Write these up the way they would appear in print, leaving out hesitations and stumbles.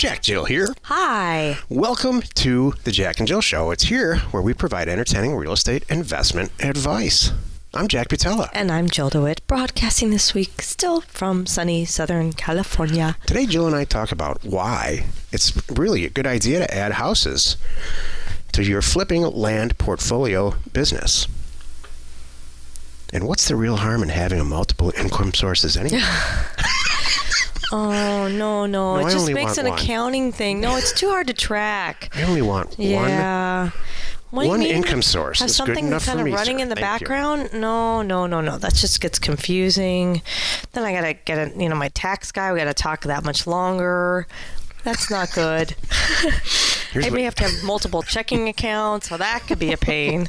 Jack Jill here. Hi. Welcome to the Jack and Jill Show. It's here where we provide entertaining real estate investment advice. I'm Jack Butala. And I'm Jill DeWit, broadcasting this week still from sunny Southern California. Today, Jill and I talk about why it's really a good idea to add houses to your flipping land portfolio business. And what's the real harm in having a multiple income sources anyway? Oh, no. It I just only makes want an one. accounting thing. No, it's too hard to track. I only want Yeah. What do you one mean? income source. Have is good something enough kind for of me, running sir. in the Thank you. background? No. That just gets confusing. Then I gotta get my tax guy. We gotta talk that much longer. That's not good. I may have to have multiple checking accounts, so that could be a pain.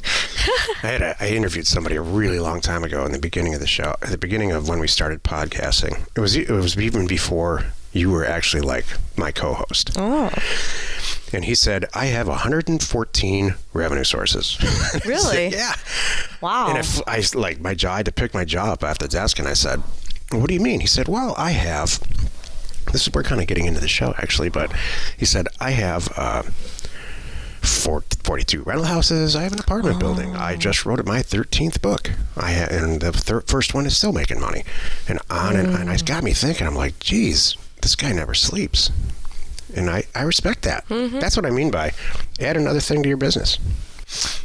I interviewed somebody a really long time ago in the beginning of the show, at the beginning of when we started podcasting. It was even before you were actually like my co-host. Oh, And he said, I have 114 revenue sources. really? Yeah. Wow. And if I had to pick my jaw up off the desk, and I said, what do you mean? He said, well, I have, we're kind of getting into the show actually, but he said, I have 42 rental houses. I have an apartment building. I just wrote my 13th book. And the first one is still making money. And on and it got me thinking, I'm like, geez, this guy never sleeps. And I respect that. Mm-hmm. That's what I mean by add another thing to your business.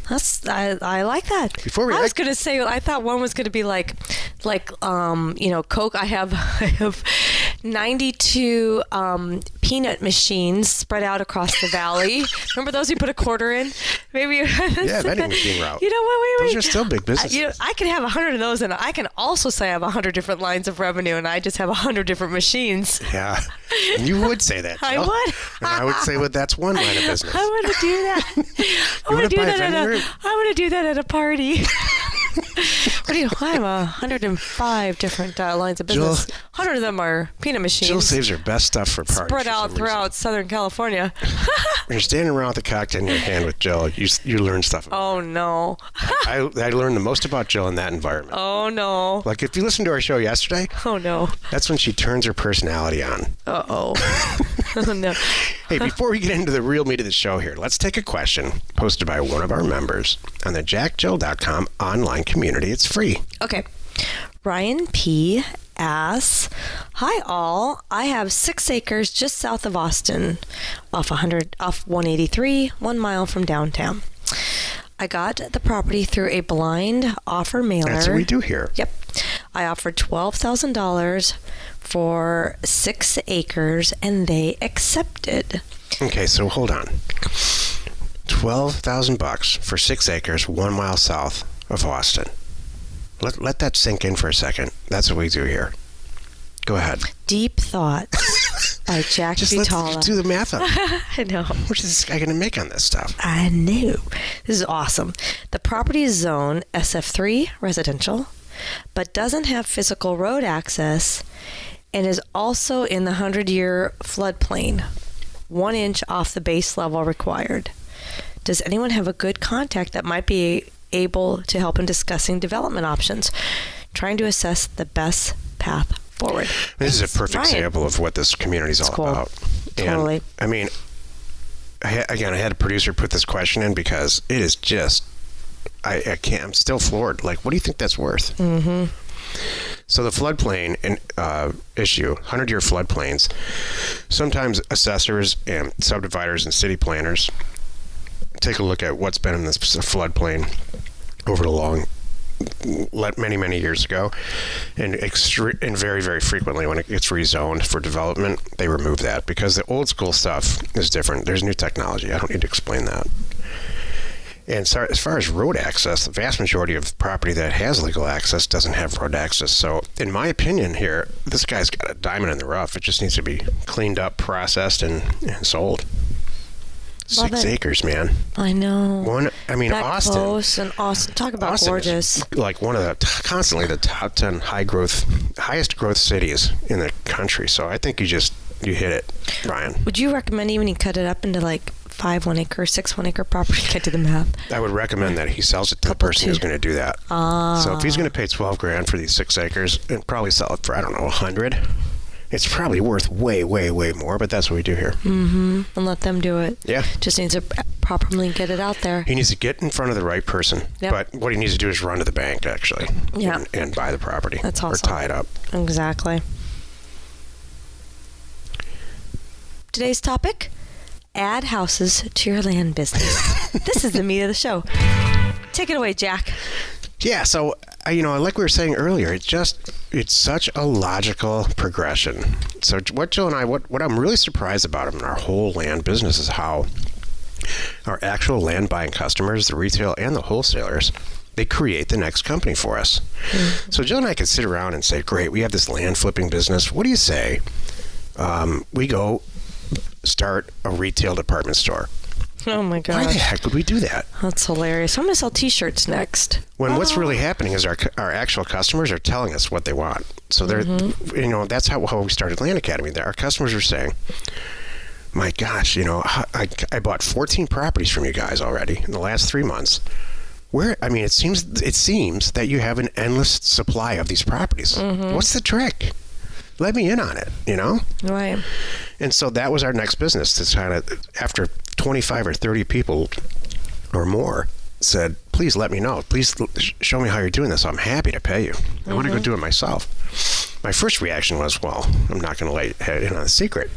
I like that. I was going to say, I thought one was going to be like Coke. I have 92 peanut machines spread out across the valley. Remember those you put a quarter in? Maybe. Yeah, vending machine route. You know what? Those are still big businesses. I can have 100 of those, and I can also say I have 100 different lines of revenue, and I just have 100 different machines. Yeah, and you would say that, Jill. I would. And I would say, well, that's one line of business. I want to do that. I want to do that at a party. What do you? I have 105 different lines of business. 100 of them are peanut machines. Jill saves her best stuff for parties. Spread out throughout Southern California. When you're standing around with a cocktail in your hand with Jill, you learn stuff. Oh, no. I learned the most about Jill in that environment. Oh, no. Like, if you listened to our show yesterday, oh, no. That's when she turns her personality on. Uh-oh. Oh, no. Hey, before we get into the real meat of the show here, let's take a question posted by one of our members on the jackjill.com online community. It's free. Okay. Ryan P. asks, hi all, I have 6 acres just south of Austin, off 183, 1 mile from downtown. I got the property through a blind offer mailer. That's what we do here. Yep. I offered $12,000 for 6 acres, and they accepted. Okay, so hold on. $12,000 for 6 acres, 1 mile south of Austin. Let that sink in for a second. That's what we do here. Go ahead. Deep Thoughts by Jack Butala. Let's do the math on it. I know. What is this guy going to make on this stuff? I know. This is awesome. The property is zoned SF3 residential, but doesn't have physical road access and is also in the 100-year floodplain, 1 inch off the base level required. Does anyone have a good contact that might be able to help in discussing development options, trying to assess the best path forward? This is a perfect example of what this community is all cool. about. Totally. And, I mean, I had a producer put this question in because it is just, I can't, I'm still floored. Like, what do you think that's worth? Mm-hmm. So the floodplain issue, 100-year floodplains, sometimes assessors and subdividers and city planners take a look at what's been in this floodplain over many years ago, and very, very frequently when it gets rezoned for development, they remove that because the old school stuff is different. There's new technology. I don't need to explain that. And so as far as road access, the vast majority of property that has legal access doesn't have road access. So in my opinion here, this guy's got a diamond in the rough. It just needs to be cleaned up, processed, and sold. Love 6 it. acres, man. I know. That Austin. Close, and Austin. Talk about Austin gorgeous. is like one of the constantly the top 10 highest growth cities in the country. So I think you hit it, Ryan. Would you recommend even you cut it up into like 5 1-acre, 6 1-acre property? Get to the math. I would recommend that he sells it to the person who's going to do that. So if he's going to pay $12,000 for these 6 acres, and probably sell it for, I don't know, $100. It's probably worth way, way, way more, but that's what we do here. Mm-hmm. And let them do it. Yeah. Just needs to properly get it out there. He needs to get in front of the right person. Yep. But what he needs to do is run to the bank, actually. Yeah. And buy the property. That's awesome. Or tie it up. Exactly. Today's topic, add houses to your land business. This is the meat of the show. Take it away, Jack. Yeah, so, like we were saying earlier, it's such a logical progression. So what Jill and I, what I'm really surprised about in our whole land business is how our actual land buying customers, the retail and the wholesalers, they create the next company for us. Mm-hmm. So Jill and I could sit around and say, great, we have this land flipping business. What do you say? We go start a retail department store. Oh my gosh. Why the heck would we do that? That's hilarious. I'm going to sell t-shirts next. When what's really happening is our actual customers are telling us what they want. So they're, that's how we started Land Academy. Our customers are saying, my gosh, I bought 14 properties from you guys already in the last 3 months. It seems that you have an endless supply of these properties. Mm-hmm. What's the trick? Let me in on it, Right. And so that was our next business. To kind of, after 25 or 30 people or more said, please let me know. Please show me how you're doing this. I'm happy to pay you. I want to go do it myself. My first reaction was, well, I'm not going to let you in on a secret.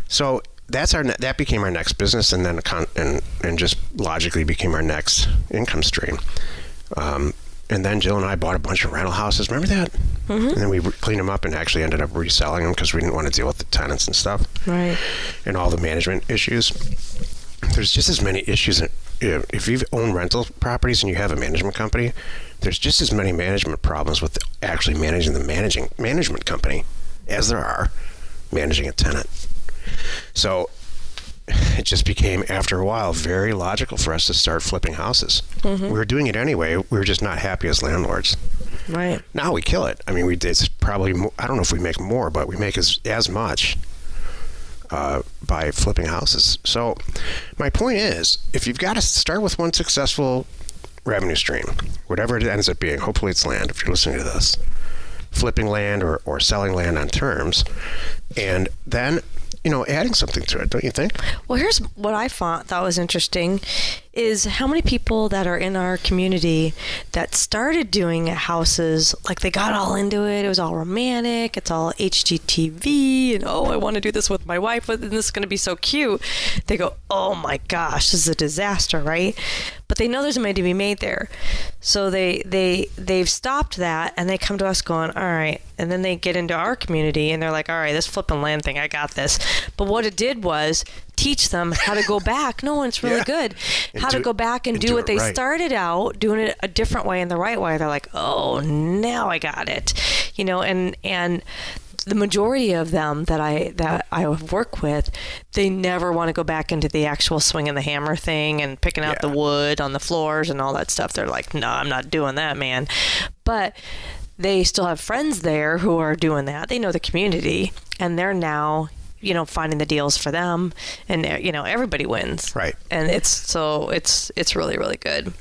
So that became our next business, and then and just logically became our next income stream. And then Jill and I bought a bunch of rental houses. Remember that? Mm-hmm. And then we cleaned them up and actually ended up reselling them because we didn't want to deal with the tenants and stuff. Right. And all the management issues. There's just as many issues. If you've owned rental properties and you have a management company, there's just as many management problems with actually managing the management company as there are managing a tenant. So it just became, after a while, very logical for us to start flipping houses. Mm-hmm. We were doing it anyway. We were just not happy as landlords. Right. Now we kill it. It's probably more, I don't know if we make more, but we make as much by flipping houses. So my point is, if you've got to start with one successful revenue stream, whatever it ends up being, hopefully it's land if you're listening to this, flipping land or selling land on terms, and then adding something to it, don't you think? Well, here's what I thought was interesting is how many people that are in our community that started doing houses, like they got all into it. It was all romantic. It's all HGTV. And, I want to do this with my wife. And this is going to be so cute. They go, oh my gosh, this is a disaster, right? But they know there's money to be made there. So they've stopped that, and they come to us going, all right. And then they get into our community, and they're like, all right, this flipping land thing, I got this. But what it did was teach them how to go back. No, it's really good. How to go back and do what they started out, doing it a different way and the right way. They're like, oh, now I got it. And the majority of them that I work with, they never want to go back into the actual swinging the hammer thing and picking out the wood on the floors and all that stuff. They're like, no, I'm not doing that, man. But they still have friends there who are doing that. They know the community, and they're now, finding the deals for them, and everybody wins. Right. And it's really, really good.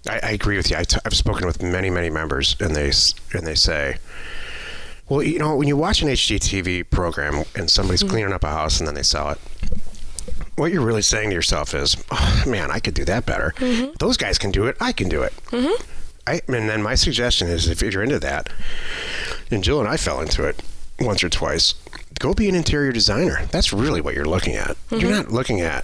I agree with you. I've spoken with many, many members, and they say, well, when you watch an HGTV program and somebody's cleaning up a house and then they sell it, what you're really saying to yourself is, oh, man, I could do that better. Mm-hmm. Those guys can do it. I can do it. Mm-hmm. And then my suggestion is, if you're into that, and Jill and I fell into it once or twice, go be an interior designer. That's really what you're looking at. Mm-hmm. You're not looking at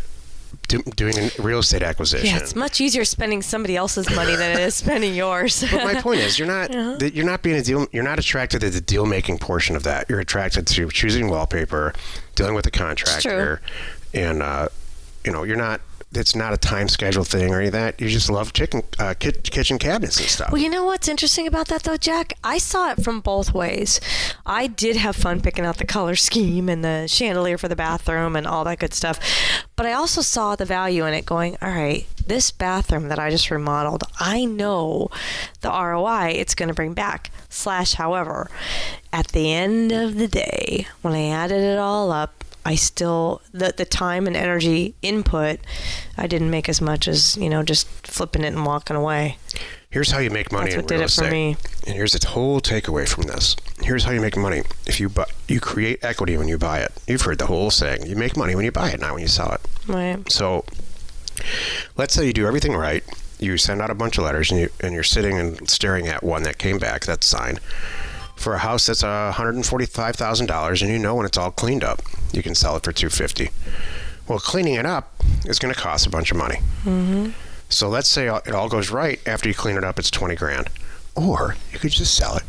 doing a real estate acquisition. Yeah, it's much easier spending somebody else's money than it is spending yours. But my point is, you're not you're not attracted to the deal making portion of that. You're attracted to choosing wallpaper, dealing with the contractor, and you're not. It's not a time schedule thing or any of that. You just love kitchen cabinets and stuff. Well, you know what's interesting about that, though, Jack? I saw it from both ways. I did have fun picking out the color scheme and the chandelier for the bathroom and all that good stuff. But I also saw the value in it going, all right, this bathroom that I just remodeled, I know the ROI it's going to bring back. / however, at the end of the day, when I added it all up, I still, the time and energy input, I didn't make as much as, just flipping it and walking away. Here's how you make money in real estate. That's what did it for me. And here's the whole takeaway from this. Here's how you make money. If you create equity when you buy it. You've heard the whole saying. You make money when you buy it, not when you sell it. Right. So let's say you do everything right. You send out a bunch of letters, and you're sitting and staring at one that came back, that's signed, for a house that's $145,000, and when it's all cleaned up, you can sell it for $250,000. Well, cleaning it up is going to cost a bunch of money. Mm-hmm. So let's say it all goes right. After you clean it up, it's $20,000. Or you could just sell it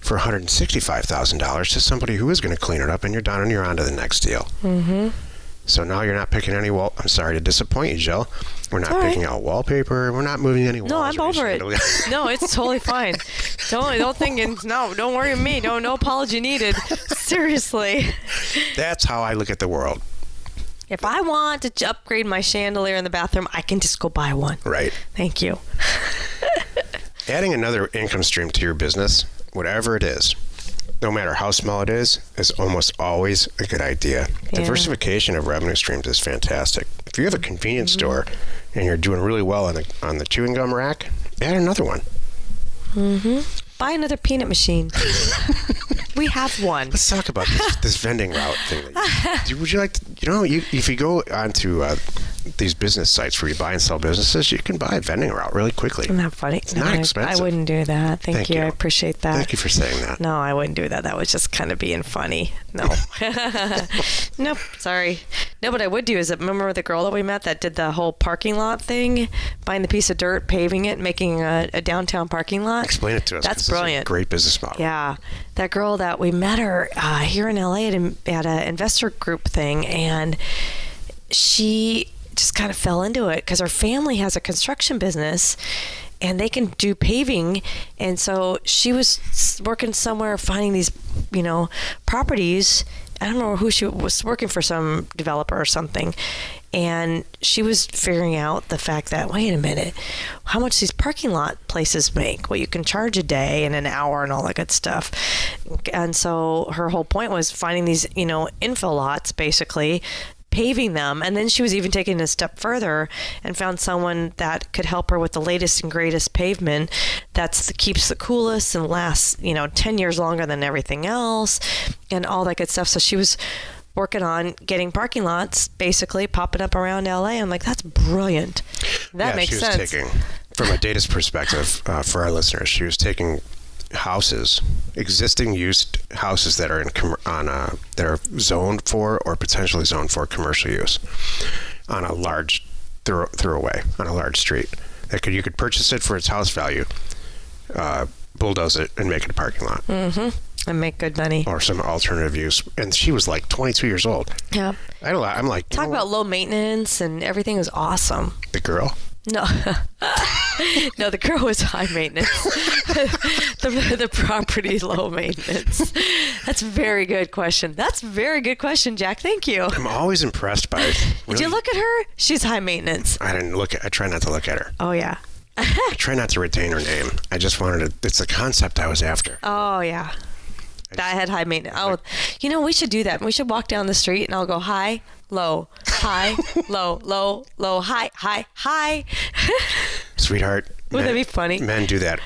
for $165,000 to somebody who is going to clean it up, and you're done, and you're on to the next deal. Mm-hmm. So now you're not picking any wall. I'm sorry to disappoint you, Jill. We're not picking out wallpaper. We're not moving any walls. No, I'm over it. No, it's totally fine. Don't think. No, don't worry about me. No apology needed. Seriously. That's how I look at the world. If I want to upgrade my chandelier in the bathroom, I can just go buy one. Right. Thank you. Adding another income stream to your business, whatever it is, no matter how small it is almost always a good idea. Yeah. Diversification of revenue streams is fantastic. If you have a convenience store and you're doing really well on the chewing gum rack, add another one. Mm-hmm. Buy another peanut machine. We have one. Let's talk about this vending route thing. Would you like to, if you go onto these business sites where you buy and sell businesses, you can buy a vending route really quickly. Isn't that funny? It's not expensive. I wouldn't do that. Thank you. I appreciate that. Thank you for saying that. No, I wouldn't do that. That was just kind of being funny. No. Nope. Sorry. No, what I would do is, remember the girl that we met that did the whole parking lot thing? Buying the piece of dirt, paving it, making a downtown parking lot? Explain it to us. That's brilliant. It's a great business model. Yeah. That girl that we met her here in LA at an investor group thing, and she just kind of fell into it because her family has a construction business and they can do paving. And so she was working somewhere finding these, properties. I don't know who she was working for, some developer or something. And she was figuring out the fact that, wait a minute, how much these parking lot places make? Well, you can charge a day and an hour and all that good stuff. And so her whole point was finding these, infill lots, basically, paving them. And then she was even taking it a step further and found someone that could help her with the latest and greatest pavement that keeps the coolest and lasts 10 years longer than everything else and all that good stuff. So she was working on getting parking lots basically popping up around LA. I'm like, that's brilliant. That makes sense. She was taking, from a data's perspective, for our listeners, she was taking existing used houses that are that are zoned for or potentially zoned for commercial use on a large throughway on a large street. You could purchase it for its house value, bulldoze it, and make it a parking lot. Mm-hmm. And make good money. Or some alternative use. And she was like 22 years old. Yeah. I'm like... Talk about low maintenance and everything is awesome. The girl? No. No, the girl was high maintenance. the property low maintenance. That's a very good question. Jack. Thank you. I'm always impressed by it. Really, did you look at her? She's high maintenance. I try not to look at her. Oh, yeah. I try not to retain her name. I just wanted to... It's the concept I was after. Oh, yeah. I had high maintenance. Oh, we should do that. We should walk down the street and I'll go high, low, high, low, low, low, high, high, high. Sweetheart. Wouldn't that be funny? Men do that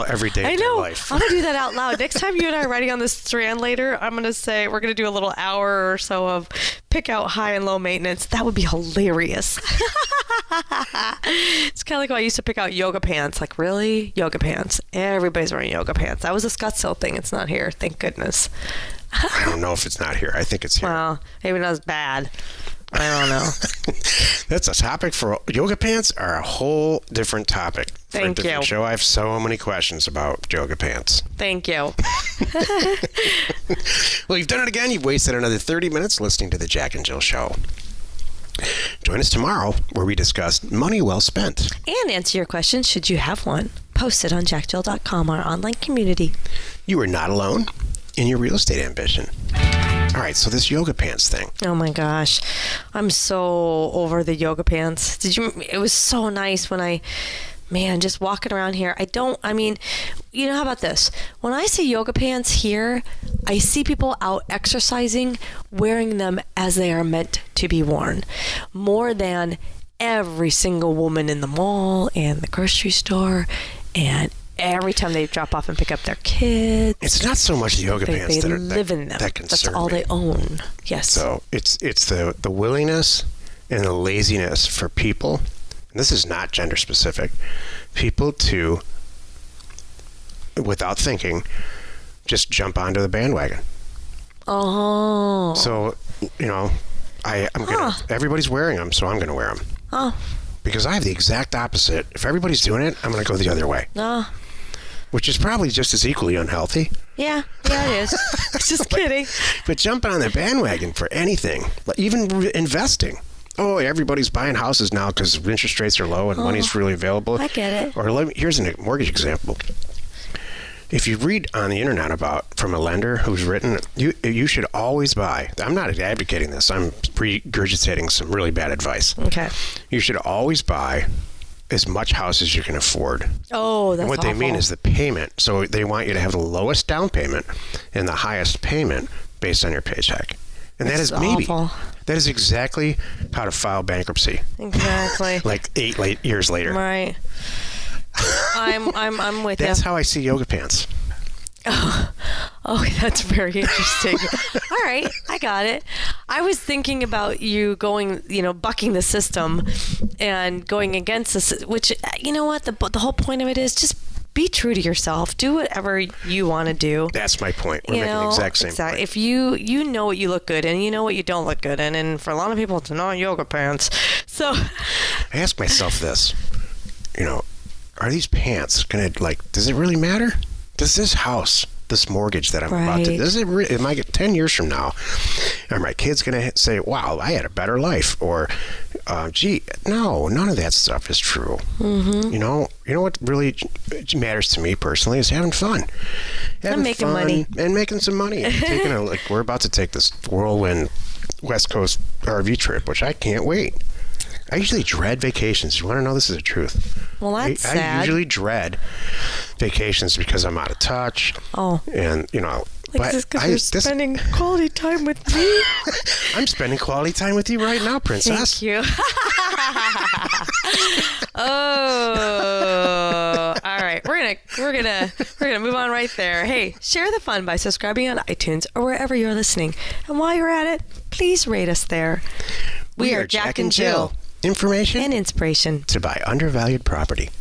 every day of their life. I'm going to do that out loud. Next time you and I are riding on the Strand later, I'm going to say we're going to do a little hour or so of pick out high and low maintenance. That would be hilarious. It's kind of like when I used to pick out yoga pants. Like, really? Yoga pants. Everybody's wearing yoga pants. That was a Scottsdale thing. It's not here. Thank goodness. I don't know if it's not here. I think it's here. Well, maybe not as bad. I don't know. That's a topic for yoga pants are a whole different topic. Thank you. Show. I have so many questions about yoga pants. Thank you. Well, you've done it again. You've wasted another 30 minutes listening to the Jack and Jill Show. Join us tomorrow where we discuss money well spent. And answer your questions should you have one. Post it on jackjill.com, our online community. You are not alone in your real estate ambition. All right, so this yoga pants thing. Oh my gosh. I'm so over the yoga pants. It was so nice when I man, just walking around here, I mean, how about this? When I see yoga pants here, I see people out exercising wearing them as they are meant to be worn, more than every single woman in the mall and the grocery store, and every time they drop off and pick up their kids. It's not so much the yoga pants they live in them. that concern That's all me. they own. Yes. So it's the willingness and the laziness for people, and this is not gender specific, people to, without thinking, just jump onto the bandwagon. Oh. So, I'm gonna. Everybody's wearing them, so I'm gonna wear them. Oh. Because I have the exact opposite. If everybody's doing it, I'm gonna go the other way. Oh. Which is probably just as equally unhealthy. Yeah, it is. Just kidding. But jumping on the bandwagon for anything, like even investing. Oh, everybody's buying houses now because interest rates are low and money's really available. I get it. Or here's a mortgage example. If you read on the internet from a lender who's written, you should always buy. I'm not advocating this. I'm regurgitating some really bad advice. Okay. You should always buy as much house as you can afford. Oh, that's And what they mean awful. is the payment. So they want you to have the lowest down payment and the highest payment based on your paycheck. And That's awful. That is exactly how to file bankruptcy. Exactly. Like 8 years later. Right. I'm with That's you. how I see yoga pants. Oh, that's very interesting. All right, I got it. I was thinking about you going, bucking the system and going against this, which, you know what, the whole point of it is just be true to yourself. Do whatever you want to do. That's my point. We're making the exact same point. If you know what you look good in, you know what you don't look good in, and for a lot of people, it's not yoga pants. So I ask myself this, are these pants does it really matter? Does this house, this mortgage that I'm about to, does it really, am I 10 years from now, are my kids going to say, wow, I had a better life? Or, gee, no, none of that stuff is true. Mm-hmm. You know what really matters to me personally is having fun. And making money. And making some money. And we're about to take this whirlwind West Coast RV trip, which I can't wait. I usually dread vacations. You want to know this is the truth? Well, that's sad. I usually dread vacations because I'm out of touch. Oh. And, Like just because you're spending quality time with me. I'm spending quality time with you right now, Princess. Thank you. Oh, all right. We're gonna move on right there. Hey, share the fun by subscribing on iTunes or wherever you're listening. And while you're at it, please rate us there. We are Jack and Jill. Information And inspiration to buy undervalued property.